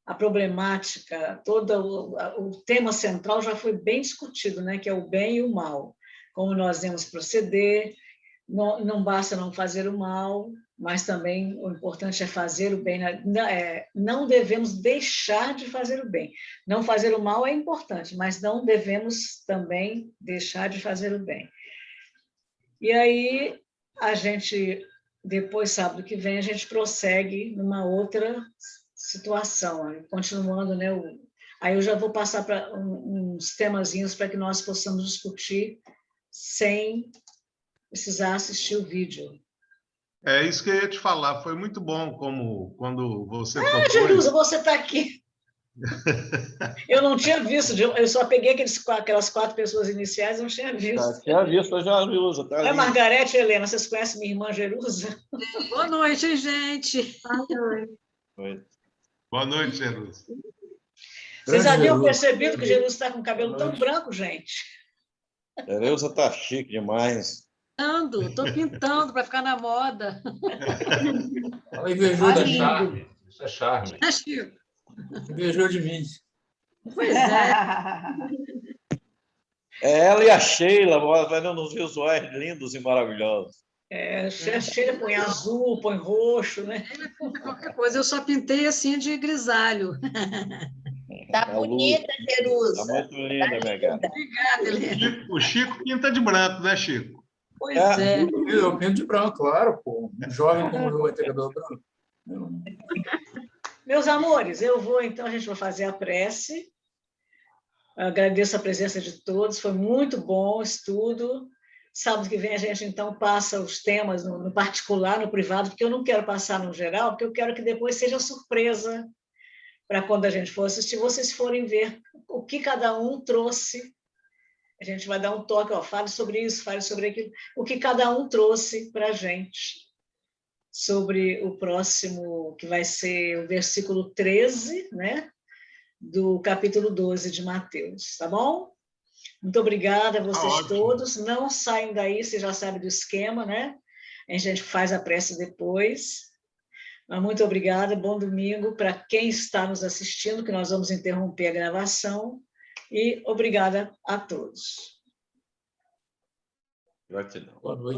Speaker 2: a problemática, todo o tema central já foi bem discutido, né? Que é o bem e o mal. Como nós devemos proceder. Não basta não fazer o mal, mas também o importante é fazer o bem. Não devemos deixar de fazer o bem. Não fazer o mal é importante, mas não devemos também deixar de fazer o bem. E aí, a gente, depois, sábado que vem, a gente prossegue numa outra situação, continuando, né? Aí eu já vou passar para uns temazinhos para que nós possamos discutir sem precisar assistir o vídeo.
Speaker 6: É isso que eu ia te falar. Foi muito bom como quando você
Speaker 2: propôs. Jerusa, você está aqui. Eu não tinha visto, eu só peguei aquelas 4 pessoas iniciais, não tinha visto.
Speaker 4: Tinha visto a Jerusa. Tá.
Speaker 2: Margarete e Helena, vocês conhecem minha irmã Jerusa?
Speaker 10: Boa noite, gente.
Speaker 6: Boa noite, Jerusa.
Speaker 2: Vocês haviam percebido que Jerusa está com o cabelo tão branco, gente?
Speaker 4: Jerusa está chique demais.
Speaker 10: Estou pintando para ficar na moda.
Speaker 9: Ela invejou da
Speaker 3: charme. Isso é charme.
Speaker 10: É, Chico.
Speaker 9: Invejou de mim.
Speaker 10: Pois é.
Speaker 4: Ela e a Sheila fazendo uns visuais lindos e maravilhosos.
Speaker 2: A Sheila põe azul, põe roxo, né?
Speaker 10: Qualquer coisa, eu só pintei assim de grisalho.
Speaker 8: Tá bonita, Jerusa.
Speaker 4: Tá muito linda, minha gata.
Speaker 10: Obrigada, Helena.
Speaker 6: O Chico pinta de branco, né, Chico?
Speaker 10: Pois é.
Speaker 9: Eu pinto de branco, claro, pô. Um jovem como eu vai ter cabelo branco.
Speaker 2: Meus amores, eu vou, então, a gente vai fazer a prece. Agradeço a presença de todos, foi muito bom o estudo. Sábado que vem a gente, então, passa os temas no particular, no privado, porque eu não quero passar no geral, porque eu quero que depois seja surpresa para quando a gente for assistir, vocês forem ver o que cada um trouxe. A gente vai dar um toque, fale sobre isso, fale sobre aquilo, o que cada um trouxe para a gente sobre o próximo, que vai ser o versículo 13, né, do capítulo 12 de Mateus, tá bom? Muito obrigada a vocês todos. Não saiam daí, vocês já sabem do esquema, né? A gente faz a prece depois. Mas muito obrigada, bom domingo para quem está nos assistindo, que nós vamos interromper a gravação. E obrigada a todos.
Speaker 4: Gratidão.
Speaker 9: Boa noite.